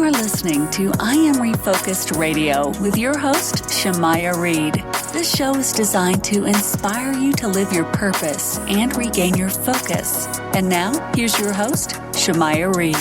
are listening to I Am Refocused Radio with your host, Shamaya Reed. This show is designed to inspire you to live your purpose and regain your focus. And now, here's your host, Shamaya Reed.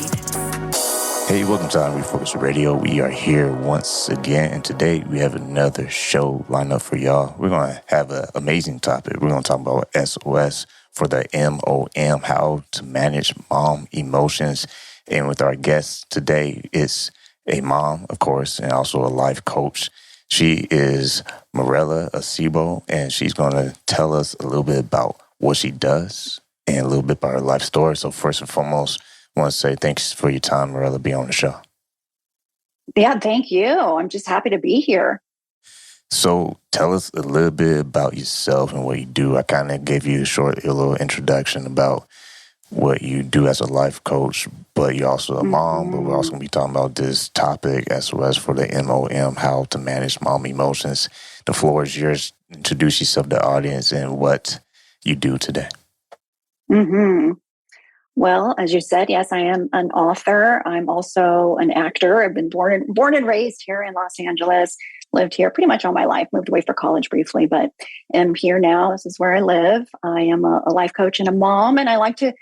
Hey, welcome to I Am Refocused Radio. We are here once again, and today we have another show lined up for y'all. We're going to have an amazing topic. We're going to talk about SOS for the MOM, how to manage mom emotions. And with our guest today is a mom, of course, and also a life coach. She is Mirella Acebo, and she's going to tell us a little bit about what she does and a little bit about her life story. So first and foremost, I want to say thanks for your time, Mirella, being on the show. Yeah, thank you. I'm just happy to be here. So tell us a little bit about yourself and what you do. I kind of gave you a little introduction about what you do as a life coach, but you're also a mom, but we're also going to be talking about this topic, SOS for the MOM, how to manage mom emotions. The floor is yours. Introduce yourself to the audience and what you do today. Well, as you said, yes, I am an author. I'm also an actor. I've been born and raised here in Los Angeles, lived here pretty much all my life, moved away for college briefly, but am here now. This is where I live. I am a life coach and a mom, and I like to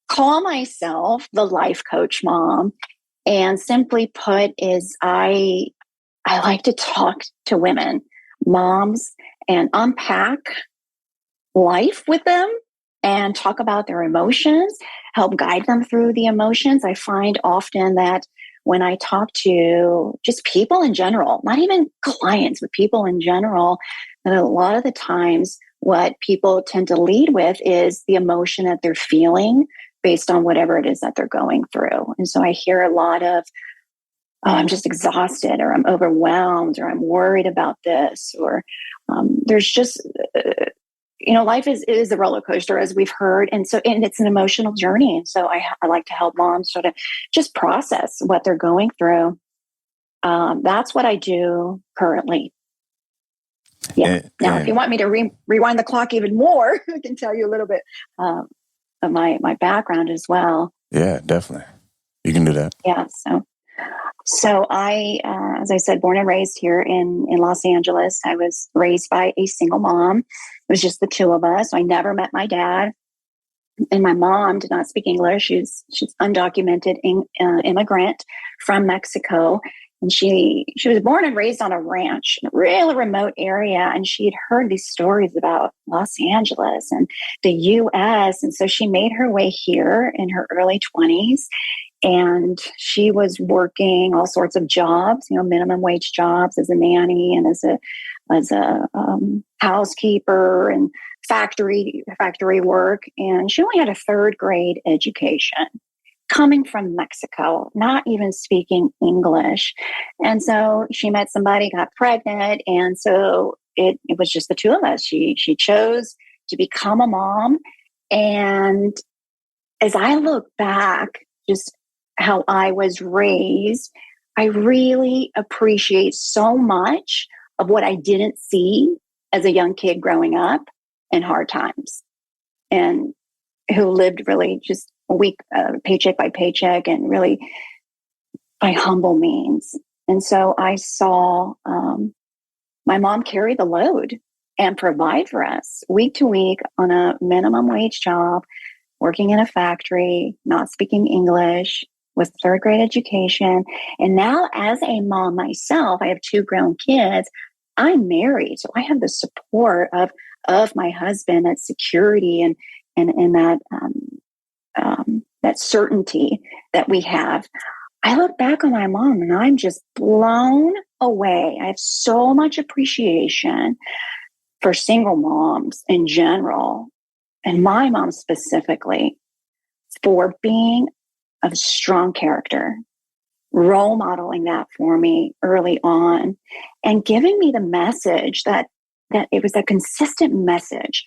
call myself the life coach mom. And simply put is I like to talk to women, moms, and unpack life with them and talk about their emotions, help guide them through the emotions. I find often that when I talk to just people in general, not even clients, but people in general, that a lot of the times what people tend to lead with is the emotion that they're feeling based on whatever it is that they're going through. And so I hear a lot of, oh, I'm just exhausted, or I'm overwhelmed, or I'm worried about this, or there's just, life is a roller coaster, as we've heard. And it's an emotional journey. And so I like to help moms sort of just process what they're going through. That's what I do currently. Yeah. Now, if you want me to rewind the clock even more, I can tell you a little bit of my background as well. Yeah, definitely. You can do that. Yeah. So I, as I said, born and raised here in Los Angeles. I was raised by a single mom. It was just the two of us. I never met my dad. And my mom did not speak English. She's undocumented immigrant from Mexico. And she was born and raised on a ranch in a really remote area. And she had heard these stories about Los Angeles and the U.S. And so she made her way here in her early 20s. And she was working all sorts of jobs, minimum wage jobs as a nanny and as a housekeeper and factory work. And she only had a third grade education, coming from Mexico, not even speaking English. And so she met somebody, got pregnant. And so it was just the two of us. She chose to become a mom. And as I look back, just how I was raised, I really appreciate so much of what I didn't see as a young kid growing up in hard times, and who lived really just a week, paycheck by paycheck, and really by humble means. And so I saw my mom carry the load and provide for us week to week on a minimum wage job, working in a factory, not speaking English, with third grade education. And now as a mom myself, I have two grown kids. I'm married, so I have the support of my husband, that security and that certainty that we have. I look back on my mom and I'm just blown away. I have so much appreciation for single moms in general, and my mom specifically, for being of strong character, role modeling that for me early on, and giving me the message that it was a consistent message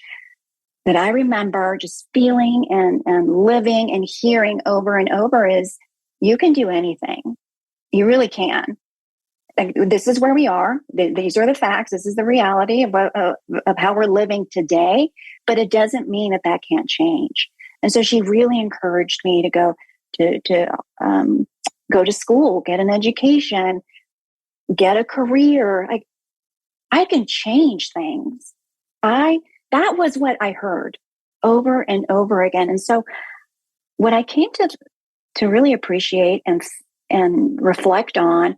that I remember just feeling and living and hearing over and over is, you can do anything. You really can. Like, this is where we are. These are the facts. This is the reality of how we're living today. But it doesn't mean that can't change. And so she really encouraged me to go to go to school, get an education, get a career. I can change things. That was what I heard over and over again. And so what I came to really appreciate and reflect on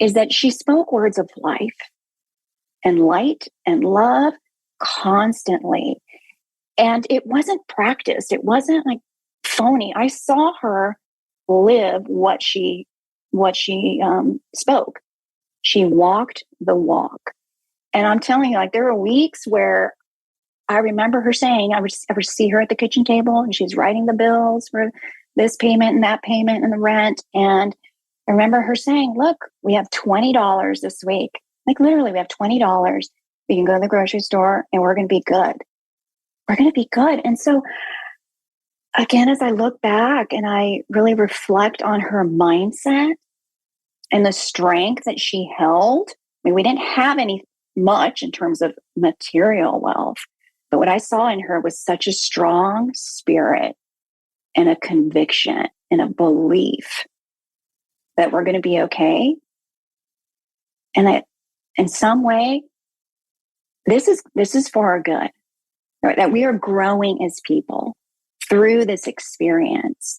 is that she spoke words of life and light and love constantly. And it wasn't practiced. It wasn't like phony. I saw her live what she spoke. She walked the walk. And I'm telling you, like, there were weeks where I remember her saying, I would see her at the kitchen table and she's writing the bills for this payment and that payment and the rent. And I remember her saying, look, we have $20 this week. Like, literally, we have $20. We can go to the grocery store and we're going to be good. We're going to be good. And so, again, as I look back and I really reflect on her mindset and the strength that she held, I mean, we didn't have much in terms of material wealth, but what I saw in her was such a strong spirit and a conviction and a belief that we're going to be okay. And that in some way, this is for our good, right? That we are growing as people through this experience.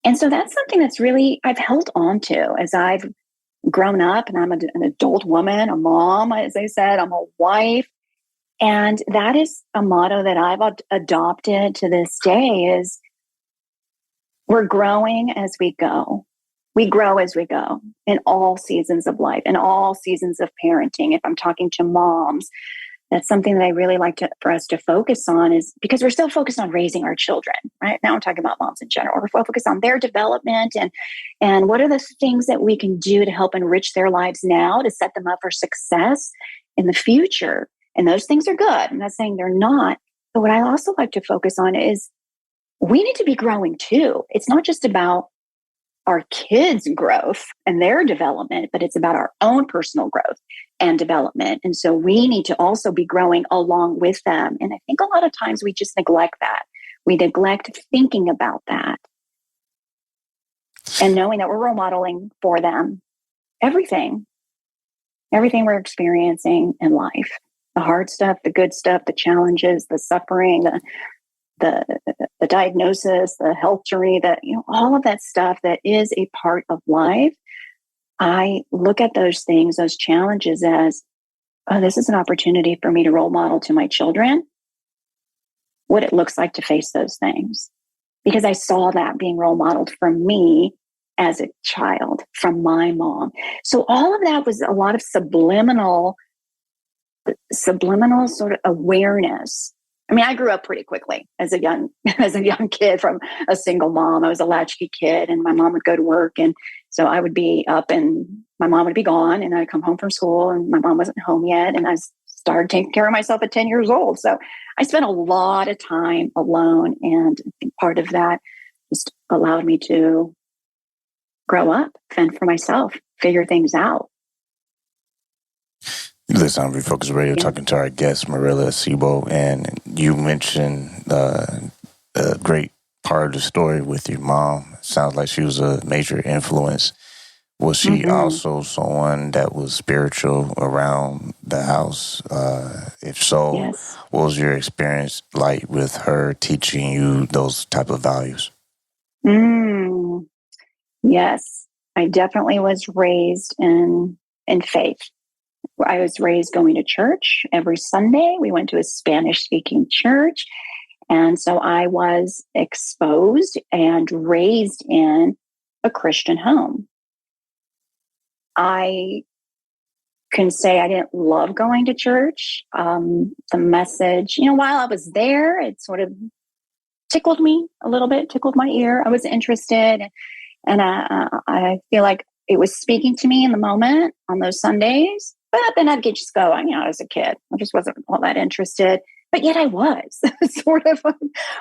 And so that's something that's really, I've held on to as I've grown up, and I'm an adult woman, a mom, as I said, I'm a wife. And that is a motto that I've adopted to this day is we're growing as we go. We grow as we go in all seasons of life, in all seasons of parenting. If I'm talking to moms, that's something that I really like for us to focus on, is because we're still focused on raising our children, right? Now I'm talking about moms in general. We're focused on their development and what are the things that we can do to help enrich their lives now to set them up for success in the future. And those things are good. I'm not saying they're not. But what I also like to focus on is we need to be growing too. It's not just about our kids' growth and their development, but it's about our own personal growth and development. And so we need to also be growing along with them. And I think a lot of times we just neglect that. We neglect thinking about that and knowing that we're role modeling for them everything we're experiencing in life, the hard stuff, the good stuff, the challenges, the suffering, the diagnosis, the health journey, all of that stuff that is a part of life. I look at those things, those challenges as, oh, this is an opportunity for me to role model to my children what it looks like to face those things. Because I saw that being role modeled for me as a child from my mom. So all of that was a lot of subliminal sort of awareness. I mean, I grew up pretty quickly as a young kid from a single mom. I was a latchkey kid, and my mom would go to work, and so I would be up, and my mom would be gone, and I'd come home from school, and my mom wasn't home yet, and I started taking care of myself at 10 years old. So I spent a lot of time alone, and I think part of that just allowed me to grow up, fend for myself, figure things out. Listen, on Refocus Radio, talking to our guest, Mirella Acebo, and you mentioned a great part of the story with your mom. Sounds like she was a major influence. Was she also someone that was spiritual around the house? If so, Yes. What was your experience like with her teaching you those type of values? Yes, I definitely was raised in faith. I was raised going to church every Sunday. We went to a Spanish-speaking church. And so I was exposed and raised in a Christian home. I can say I didn't love going to church. The message, while I was there, it sort of tickled me a little bit, tickled my ear. I was interested. And I feel like it was speaking to me in the moment on those Sundays. But then I'd just go, I was a kid. I just wasn't all that interested. But yet I was sort of while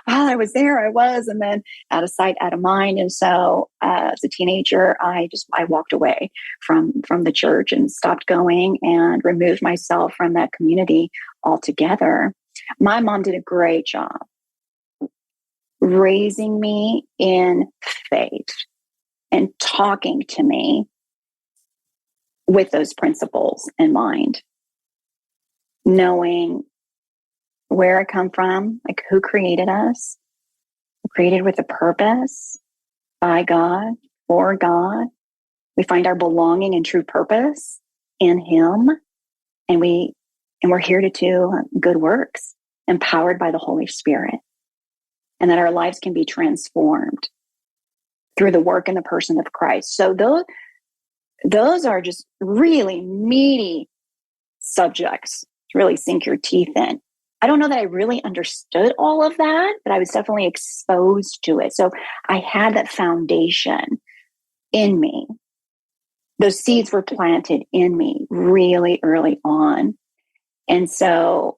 I was there, I was. And then out of sight, out of mind. And so as a teenager, I walked away from the church and stopped going and removed myself from that community altogether. My mom did a great job raising me in faith. and talking to me with those principles in mind, knowing where I come from, like who created us, created with a purpose by God, for God. We find our belonging and true purpose in Him, and we're here to do good works, empowered by the Holy Spirit, and that our lives can be transformed through the work and the person of Christ. So those are just really meaty subjects to really sink your teeth in. I don't know that I really understood all of that, but I was definitely exposed to it. So I had that foundation in me. Those seeds were planted in me really early on. And so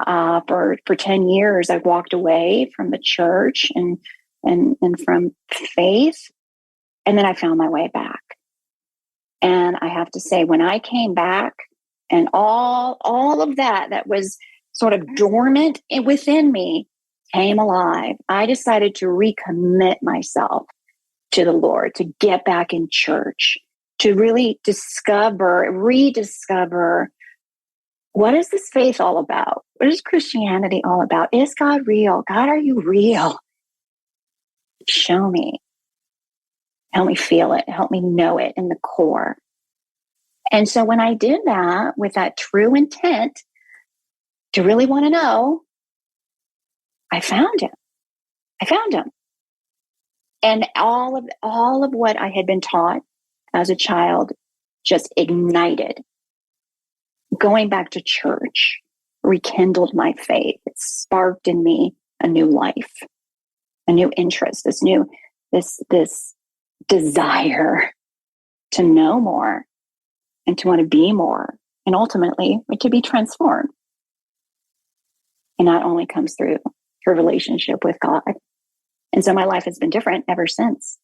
for 10 years, I walked away from the church and from faith. And then I found my way back. And I have to say, when I came back and all of that was sort of dormant within me came alive, I decided to recommit myself to the Lord, to get back in church, to really rediscover, what is this faith all about? What is Christianity all about? Is God real? God, are you real? Show me. Help me feel it. Help me know it in the core. And so when I did that with that true intent to really want to know, I found him. And all of what I had been taught as a child just ignited. Going back to church rekindled my faith. It sparked in me a new life, a new interest, this desire to know more and to want to be more, and ultimately to be transformed. And that only comes through a relationship with God. And so my life has been different ever since.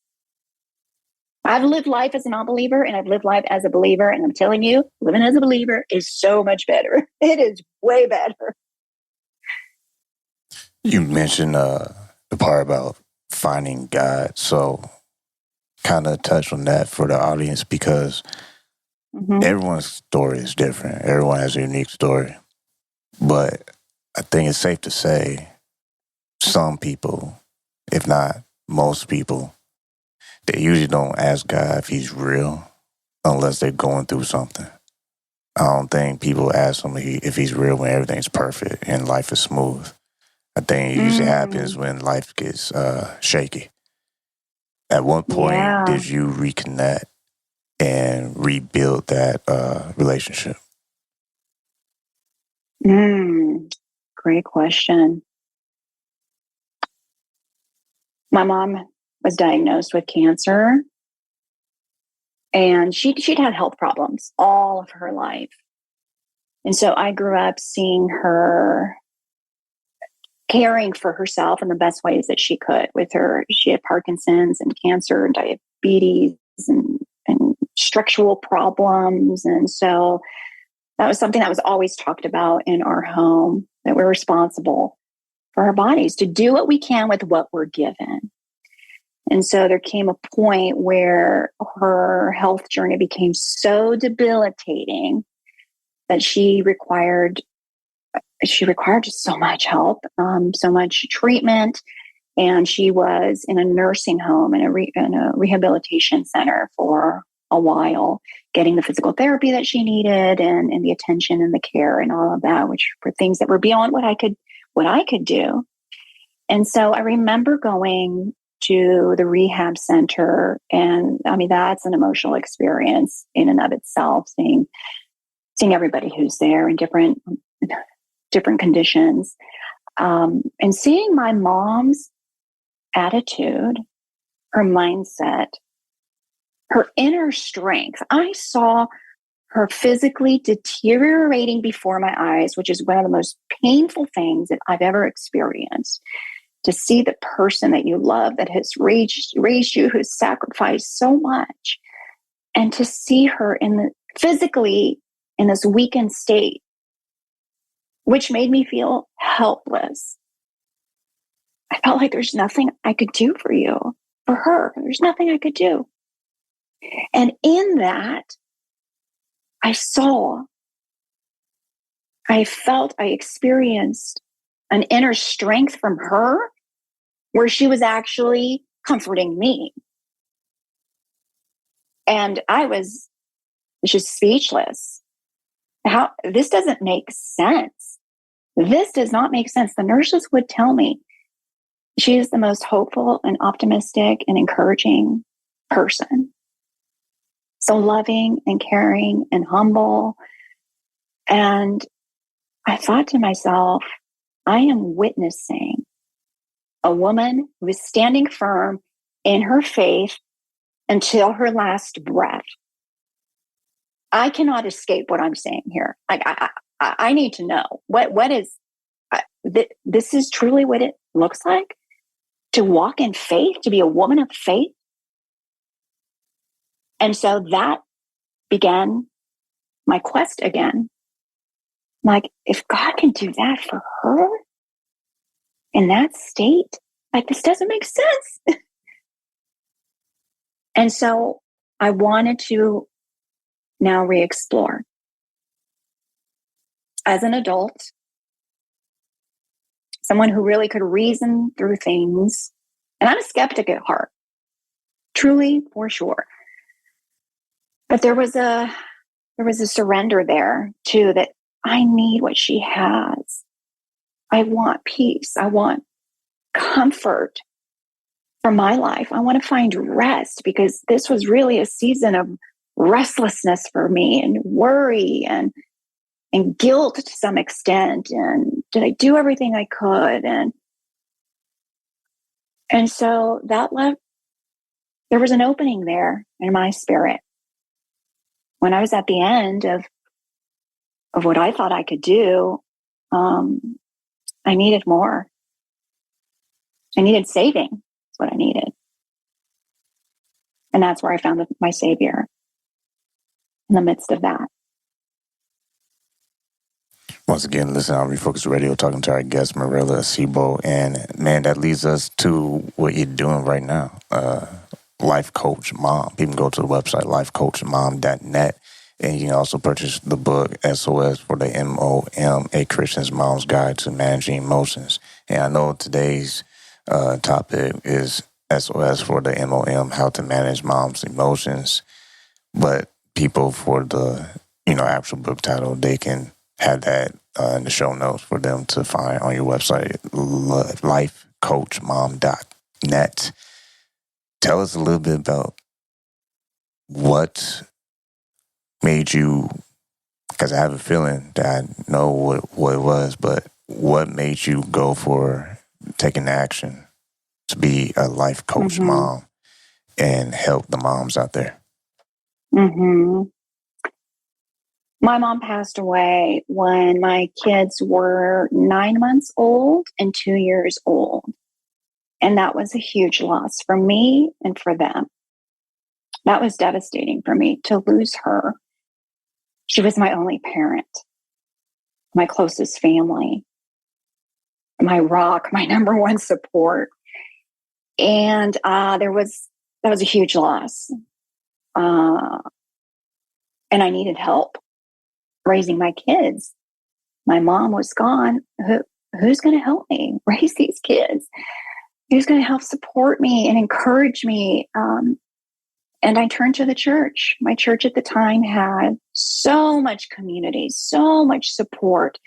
I've lived life as a non-believer and I've lived life as a believer. And I'm telling you, living as a believer is so much better. It is way better. You mentioned the part about finding God. So kind of touch on that for the audience, because everyone's story is different. Everyone has a unique story. But I think it's safe to say some people, if not most people, they usually don't ask God if he's real unless they're going through something. I don't think people ask him if he's real when everything's perfect and life is smooth. I think it usually happens when life gets shaky. At what point did you reconnect and rebuild that relationship? Great question. My mom was diagnosed with cancer, and she'd had health problems all of her life. And so I grew up seeing her caring for herself in the best ways that she could with her. She had Parkinson's and cancer and diabetes and structural problems. And so that was something that was always talked about in our home, that we're responsible for our bodies to do what we can with what we're given. And so there came a point where her health journey became so debilitating that she required just so much help, so much treatment. And she was in a nursing home and in a rehabilitation center for a while, getting the physical therapy that she needed and the attention and the care and all of that, which were things that were beyond what I could do. And so I remember going to the rehab center, and I mean, that's an emotional experience in and of itself, seeing everybody who's there in different conditions, and seeing my mom's attitude, her mindset, her inner strength. I saw her physically deteriorating before my eyes, which is one of the most painful things that I've ever experienced. To see the person that you love, that has raised you, who's sacrificed so much, and to see her physically in this weakened state, which made me feel helpless. I felt like there's nothing I could do for her. There's nothing I could do. And in that, I felt, I experienced an inner strength from her where she was actually comforting me. And I was just speechless. This doesn't make sense. This does not make sense. The nurses would tell me she is the most hopeful and optimistic and encouraging person. So loving and caring and humble. And I thought to myself, I am witnessing a woman who is standing firm in her faith until her last breath. I cannot escape what I'm saying here. I need to know what is, this is truly what it looks like to walk in faith, to be a woman of faith. And so that began my quest again. Like, if God can do that for her in that state, like, this doesn't make sense. And so I wanted to now re-explore. As an adult, someone who really could reason through things, and I'm a skeptic at heart, truly, for sure. But there was a surrender there too, that I need what she has. I want peace. I want comfort for my life. I want to find rest, because this was really a season of restlessness for me, and worry and guilt to some extent. And did I do everything I could? And so that left, there was an opening there in my spirit. When I was at the end of what I thought I could do, I needed more. I needed saving. That's what I needed. And that's where I found my Savior in the midst of that. Once again, listen on Refocus Radio, talking to our guest, Mirella Acebo. And man, that leads us to what you're doing right now. Life Coach Mom. You can go to the website, lifecoachmom.net. And you can also purchase the book, SOS for the MOM, A Christian's Mom's Guide to Managing Emotions. And I know today's topic is SOS for the MOM, How to Manage Mom's Emotions. But people, for the actual book title, they can have that in the show notes for them to find on your website, lifecoachmom.net. Tell us a little bit about what made you, because I have a feeling that I know what it was, but what made you go for taking action to be a life coach mom and help the moms out there? My mom passed away when my kids were 9 months old and 2 years old. And that was a huge loss for me and for them. That was devastating for me to lose her. She was my only parent, my closest family, my rock, my number one support. And that was a huge loss. And I needed help raising my kids. My mom was gone. Who's going to help me raise these kids? Who's going to help support me and encourage me? And I turned to the church. My church at the time had so much community, so much support,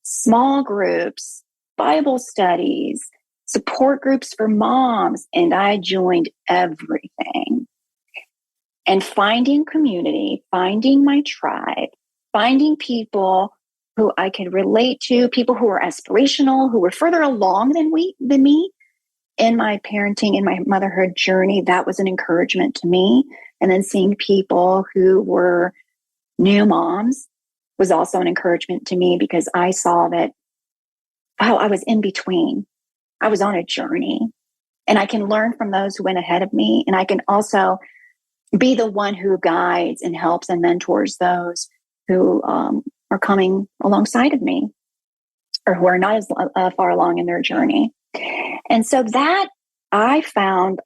small groups, Bible studies, support groups for moms. And I joined everything. And finding community, finding my tribe, finding people who I could relate to, people who were aspirational, who were further along than me in my parenting, in my motherhood journey, that was an encouragement to me. And then seeing people who were new moms was also an encouragement to me, because I saw that, wow, I was in between. I was on a journey, and I can learn from those who went ahead of me. And I can also be the one who guides and helps and mentors those who are coming alongside of me, or who are not as far along in their journey. And so that I found,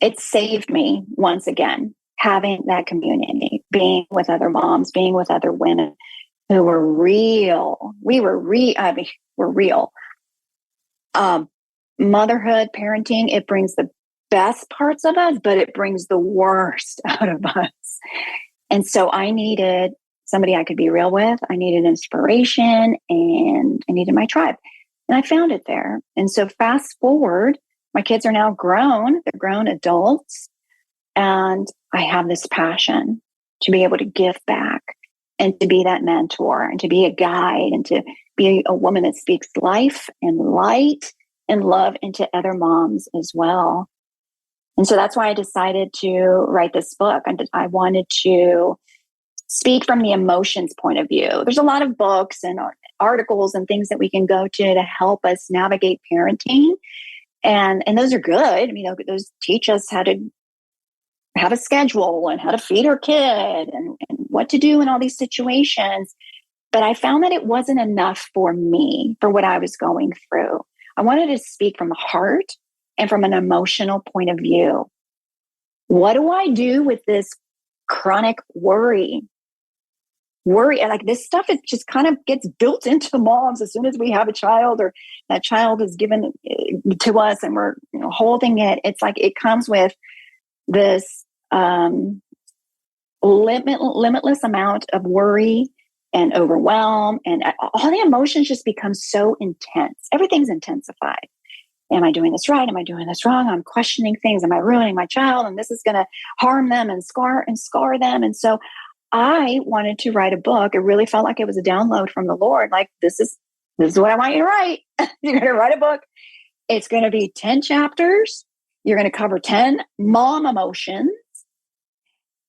it saved me once again, having that community, being with other moms, being with other women who were real. We're real. Motherhood, parenting, it brings the best parts of us, but it brings the worst out of us. And so I needed somebody I could be real with. I needed inspiration, and I needed my tribe. And I found it there. And so fast forward, my kids are now grown. They're grown adults. And I have this passion to be able to give back and to be that mentor and to be a guide and to be a woman that speaks life and light and love into other moms as well. And so that's why I decided to write this book. I wanted to speak from the emotions point of view. There's a lot of books and articles and things that we can go to help us navigate parenting. And those are good. I mean, those teach us how to have a schedule and how to feed our kid and what to do in all these situations. But I found that it wasn't enough for me, for what I was going through. I wanted to speak from the heart and from an emotional point of view. What do I do with this chronic worry? Like this stuff, it just kind of gets built into moms as soon as we have a child or that child is given to us and we're holding it. It's like it comes with this limitless amount of worry and overwhelm, and all the emotions just become so intense. Everything's intensified. Am I doing this right? Am I doing this wrong? I'm questioning things. Am I ruining my child? And this is going to harm them and scar them. And so I wanted to write a book. It really felt like it was a download from the Lord. Like, this is what I want you to write. You're going to write a book. It's going to be 10 chapters. You're going to cover 10 mom emotions.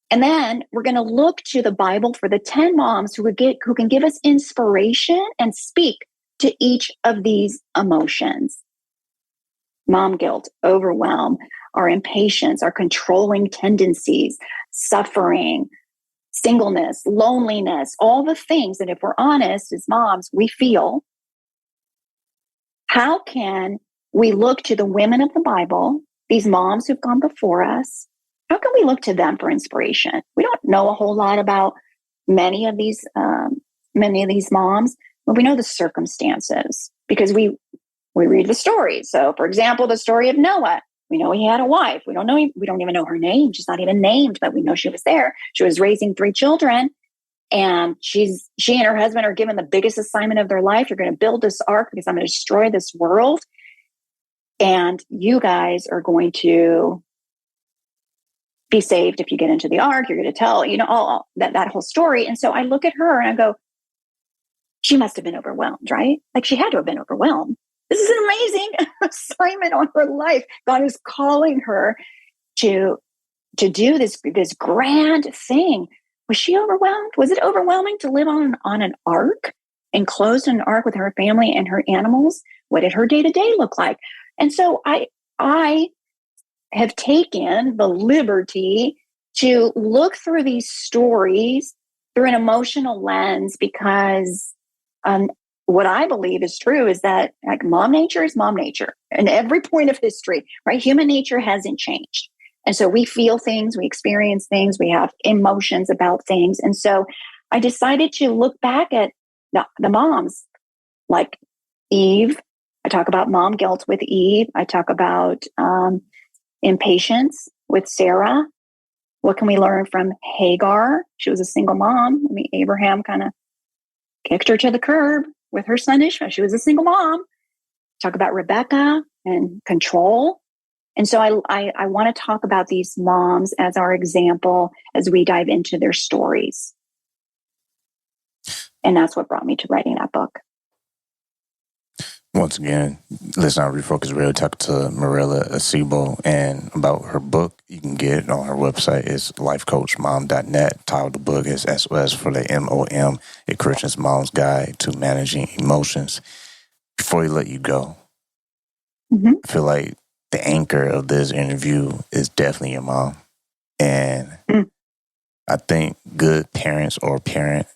And then we're going to look to the Bible for the 10 moms who can give us inspiration and speak to each of these emotions. Mom guilt, overwhelm, our impatience, our controlling tendencies, suffering, singleness, loneliness, all the things that, if we're honest as moms, we feel. How can we look to the women of the Bible, these moms who've gone before us? How can we look to them for inspiration? We don't know a whole lot about many of these moms, but we know the circumstances because we read the stories. So, for example, the story of Noah. We know he had a wife. We don't even know her name. She's not even named, but we know she was there. She was raising 3 children, and she and her husband are given the biggest assignment of their life. You're going to build this ark because I'm going to destroy this world, and you guys are going to be saved if you get into the ark. You're going to tell, all that whole story. And so I look at her and I go, she must have been overwhelmed, right? Like, she had to have been overwhelmed. This is an amazing assignment on her life. God is calling her to do this grand thing. Was she overwhelmed? Was it overwhelming to live on an ark, enclosed in an ark with her family and her animals? What did her day-to-day look like? And so I have taken the liberty to look through these stories through an emotional lens because what I believe is true is that, like, mom nature is mom nature in every point of history, right? Human nature hasn't changed. And so we feel things, we experience things, we have emotions about things. And so I decided to look back at the moms like Eve. I talk about mom guilt with Eve. I talk about impatience with Sarah. What can we learn from Hagar? She was a single mom. I mean, Abraham kind of kicked her to the curb with her son Ishmael. She was a single mom. Talk about Rebecca and control. And so I want to talk about these moms as our example as we dive into their stories. And that's what brought me to writing that book. Once again, listen, I Refocus Radio talking to Mirella Acebo, and about her book. You can get it on her website. It's lifecoachmom.net. Title of the book is SOS for the MOM, a Christian mom's guide to managing emotions. Before we let you go, I feel like the anchor of this interview is definitely your mom. And I think good parents or parent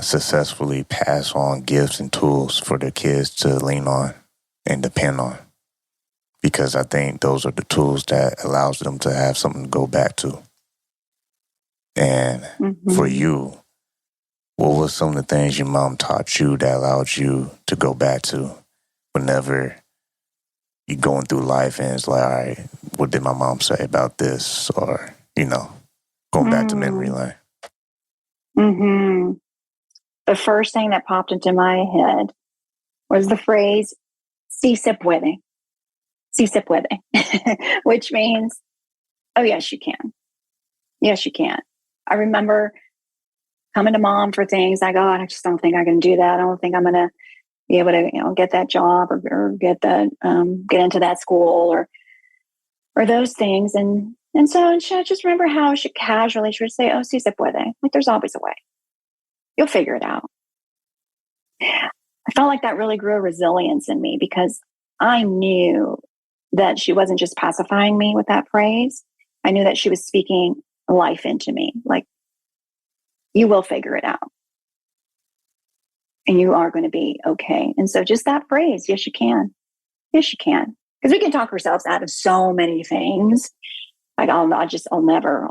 successfully pass on gifts and tools for their kids to lean on and depend on. because I think those are the tools that allows them to have something to go back to. And for you, what was some of the things your mom taught you that allowed you to go back to whenever you're going through life and it's like, all right, what did my mom say about this? Or, going back to memory lane. Mm-hmm. The first thing that popped into my head was the phrase, "Si se puede." Si se puede, which means, oh, yes, you can. Yes, you can. I remember coming to mom for things. I go, I just don't think I can do that. I don't think I'm going to be able to, get that job or get that, get into that school or those things. And so I just remember how she would say, oh, si se puede. Like, there's always a way. You'll figure it out. I felt like that really grew a resilience in me because I knew that she wasn't just pacifying me with that phrase. I knew that she was speaking life into me. Like, you will figure it out. And you are going to be okay. And so just that phrase, yes, you can. Yes, you can. Because we can talk ourselves out of so many things. Like, I'll never.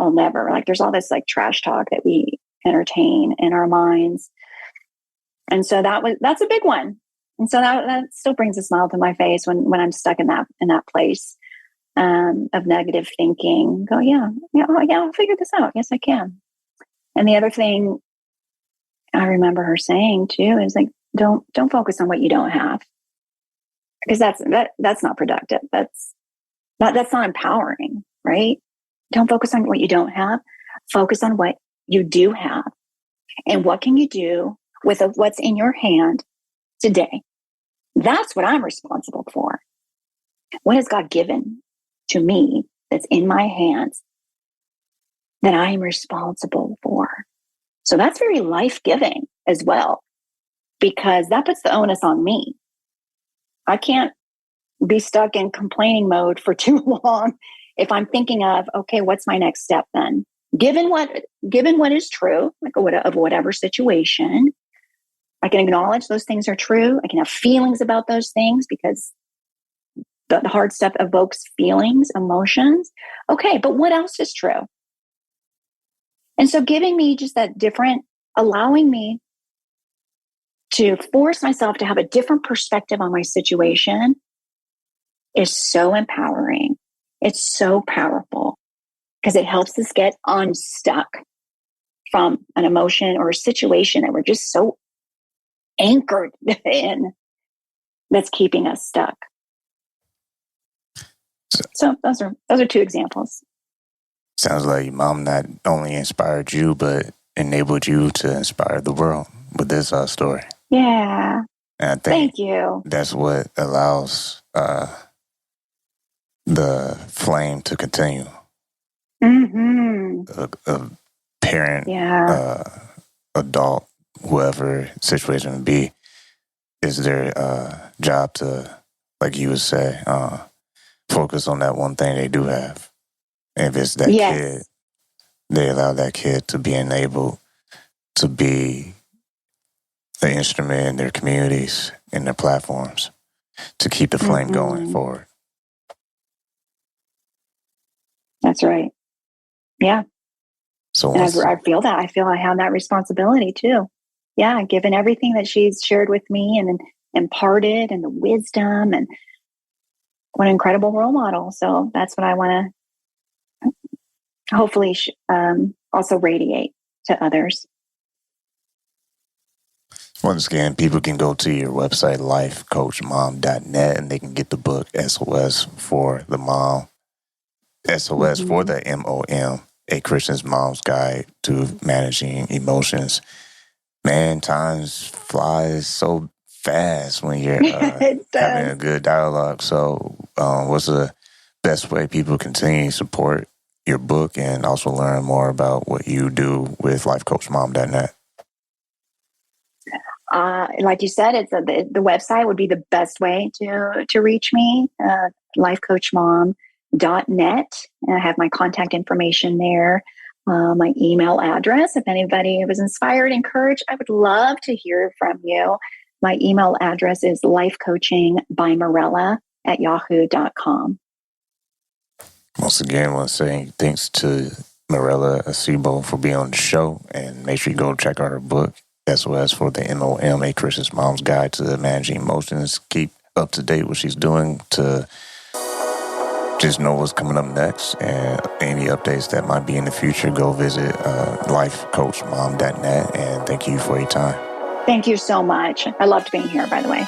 Like, there's all this like trash talk that we entertain in our minds. And so that's a big one. And so that still brings a smile to my face when I'm stuck in that place of negative thinking. Go, I'll figure this out. Yes, I can. And the other thing I remember her saying too is like, don't focus on what you don't have, because that's not productive. That's not empowering, right? Don't focus on what you don't have. Focus on what you do have, and what can you do with what's in your hand today. That's what I'm responsible for. What has God given to me that's in my hands that I am responsible for? So that's very life-giving as well, because that puts the onus on me. I can't be stuck in complaining mode for too long if I'm thinking of, okay, what's my next step then? Given what is true, like of whatever situation, I can acknowledge those things are true. I can have feelings about those things because the hard stuff evokes feelings, emotions. Okay, but what else is true? And so giving me just that allowing me to force myself to have a different perspective on my situation is so empowering. It's so powerful because it helps us get unstuck from an emotion or a situation that we're just so anchored in that's keeping us stuck. So those are two examples. Sounds like your mom not only inspired you, but enabled you to inspire the world with this story. Yeah. And I think thank you. That's what allows the flame to continue. Mm-hmm. A parent, adult, whoever situation would be, is their job to, like you would say, focus on that one thing they do have. And if it's that kid, they allow that kid to be enabled to be the instrument in their communities, in their platforms, to keep the flame going forward. That's right. Yeah. So and I feel that. I feel I have that responsibility too. Yeah, given everything that she's shared with me and imparted, and the wisdom, and what an incredible role model. So that's what I want to hopefully also radiate to others. Once again, people can go to your website, lifecoachmom.net, and they can get the book SOS for the Mom. SOS for the MOM, A Christian's Mom's Guide to Managing Emotions. Man, times flies so fast when you're having a good dialogue. So what's the best way people continue to support your book and also learn more about what you do with lifecoachmom.net? Like you said, it's the website would be the best way to reach me, lifecoachmom.net. And I have my contact information there, my email address. If anybody was inspired, encouraged, I would love to hear from you. My email address is lifecoachingbymirella mom@yahoo.com. Once again, I want to say thanks to Mirella Acebo for being on the show, and make sure you go check out her book, SOS for the MOM, A Christian Mom's Guide to Managing Emotions. Keep up to date what she's doing to just know what's coming up next, and any updates that might be in the future. Go visit lifecoachmom.net, and thank you for your time. Thank you so much. I loved being here, by the way.